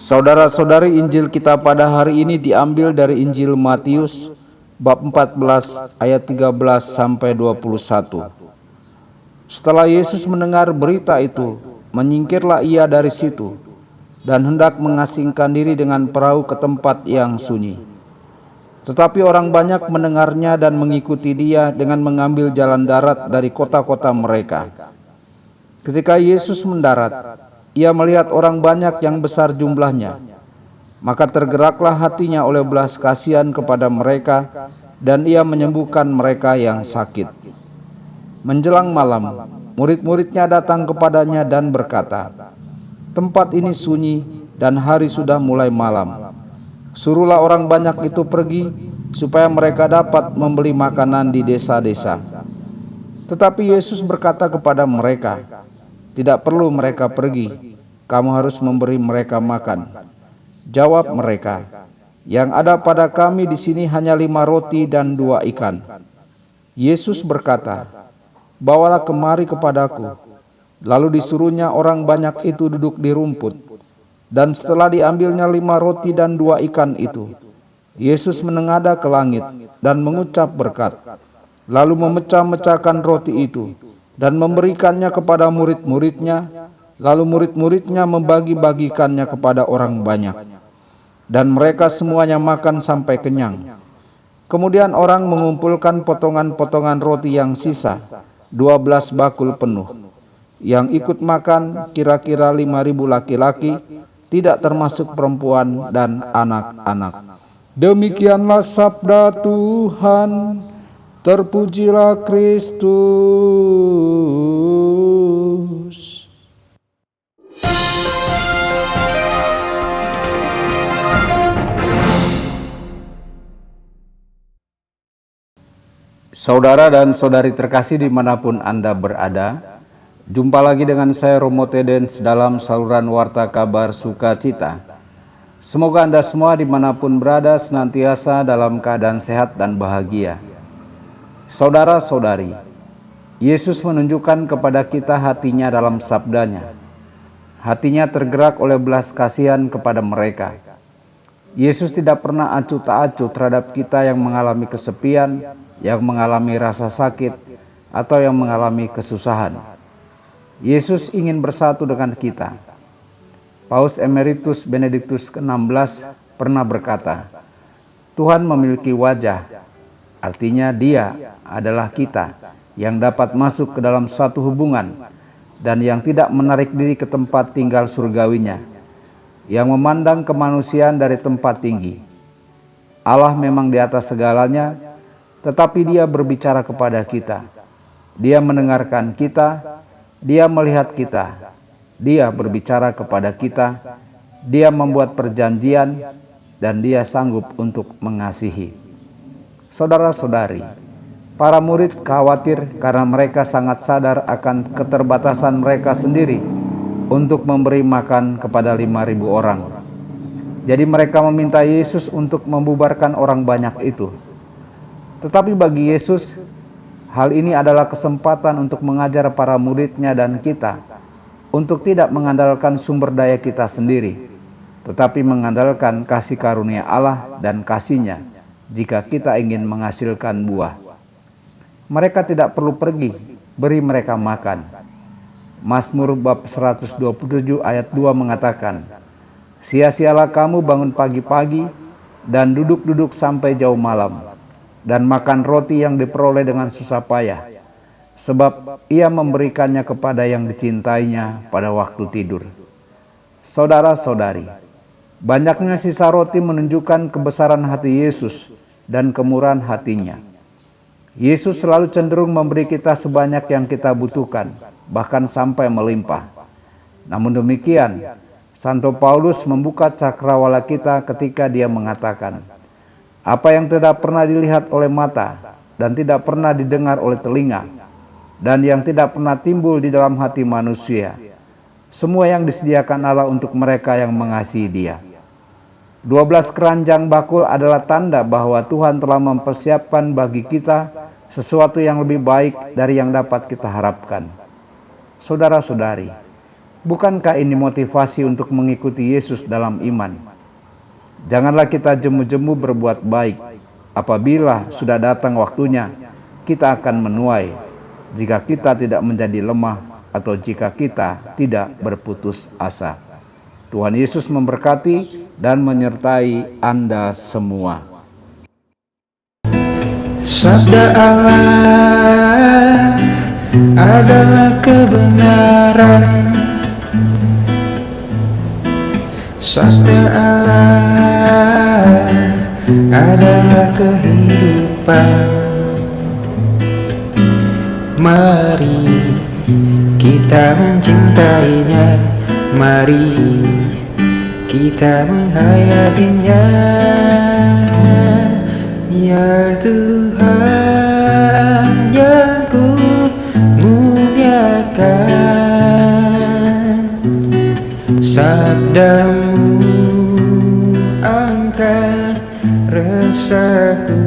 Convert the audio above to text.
Saudara-saudari, Injil kita pada hari ini diambil dari Injil Matius bab 14 ayat 13 sampai 21. Setelah Yesus mendengar berita itu, menyingkirlah ia dari situ dan hendak mengasingkan diri dengan perahu ke tempat yang sunyi. Tetapi orang banyak mendengarnya dan mengikuti dia dengan mengambil jalan darat dari kota-kota mereka. Ketika Yesus mendarat, ia melihat orang banyak yang besar jumlahnya, maka tergeraklah hatinya oleh belas kasihan kepada mereka, dan ia menyembuhkan mereka yang sakit. Menjelang malam, murid-muridnya datang kepadanya dan berkata, "Tempat ini sunyi dan hari sudah mulai malam. Suruhlah orang banyak itu pergi, supaya mereka dapat membeli makanan di desa-desa." Tetapi Yesus berkata kepada mereka, "Tidak perlu mereka pergi, kamu harus memberi mereka makan." Jawab mereka, "Yang ada pada kami di sini hanya 5 roti dan 2 ikan." Yesus berkata, "Bawalah kemari kepadaku." Lalu disuruhnya orang banyak itu duduk di rumput. Dan setelah diambilnya 5 roti dan 2 ikan itu, Yesus menengadah ke langit dan mengucap berkat, lalu memecah-mecahkan roti itu dan memberikannya kepada murid-muridnya, lalu murid-muridnya membagi-bagikannya kepada orang banyak. Dan mereka semuanya makan sampai kenyang. Kemudian orang mengumpulkan potongan-potongan roti yang sisa, 12 bakul penuh. Yang ikut makan kira-kira 5.000 laki-laki, tidak termasuk perempuan dan anak-anak. Demikianlah sabda Tuhan. Terpujilah Kristus. Saudara dan saudari terkasih dimanapun Anda berada, jumpa lagi dengan saya Romo Tedens dalam saluran Warta Kabar Sukacita. Semoga Anda semua dimanapun berada senantiasa dalam keadaan sehat dan bahagia. Saudara-saudari, Yesus menunjukkan kepada kita hatinya dalam sabdanya. Hatinya tergerak oleh belas kasihan kepada mereka. Yesus tidak pernah acuh tak acuh terhadap kita yang mengalami kesepian, yang mengalami rasa sakit, atau yang mengalami kesusahan. Yesus ingin bersatu dengan kita. Paus Emeritus Benediktus ke-16 pernah berkata, "Tuhan memiliki wajah, artinya Dia adalah kita yang dapat masuk ke dalam suatu hubungan dan yang tidak menarik diri ke tempat tinggal surgawinya, yang memandang kemanusiaan dari tempat tinggi. Allah memang di atas segalanya, tetapi Dia berbicara kepada kita. Dia mendengarkan kita, Dia melihat kita, Dia berbicara kepada kita, Dia membuat perjanjian, dan Dia sanggup untuk mengasihi." Saudara-saudari, para murid khawatir karena mereka sangat sadar akan keterbatasan mereka sendiri untuk memberi makan kepada 5.000 orang. Jadi mereka meminta Yesus untuk membubarkan orang banyak itu. Tetapi bagi Yesus, hal ini adalah kesempatan untuk mengajar para muridnya dan kita untuk tidak mengandalkan sumber daya kita sendiri, tetapi mengandalkan kasih karunia Allah dan kasih-Nya jika kita ingin menghasilkan buah. Mereka tidak perlu pergi, beri mereka makan. Mazmur bab 127 ayat 2 mengatakan, "Sia-sialah kamu bangun pagi-pagi dan duduk-duduk sampai jauh malam, dan makan roti yang diperoleh dengan susah payah, sebab Ia memberikannya kepada yang dicintainya pada waktu tidur." Saudara-saudari, banyaknya sisa roti menunjukkan kebesaran hati Yesus dan kemurahan hati-Nya. Yesus selalu cenderung memberi kita sebanyak yang kita butuhkan, bahkan sampai melimpah. Namun demikian, Santo Paulus membuka cakrawala kita ketika dia mengatakan, "Apa yang tidak pernah dilihat oleh mata dan tidak pernah didengar oleh telinga, dan yang tidak pernah timbul di dalam hati manusia, semua yang disediakan Allah untuk mereka yang mengasihi Dia." 12 keranjang bakul adalah tanda bahwa Tuhan telah mempersiapkan bagi kita sesuatu yang lebih baik dari yang dapat kita harapkan. Saudara-saudari, Bukankah ini motivasi untuk mengikuti Yesus dalam iman? Janganlah kita jemu-jemu berbuat baik. Apabila sudah datang waktunya, kita akan menuai jika kita tidak menjadi lemah atau jika kita tidak berputus asa. Tuhan Yesus memberkati dan menyertai Anda semua. Sabda Allah adalah kebenaran. Sabda Allah adalah kehidupan. Mari kita mencintainya, mari kita menghayatinya. Ya Tuhan yang ku muliakan, sabdamu angkat resahku.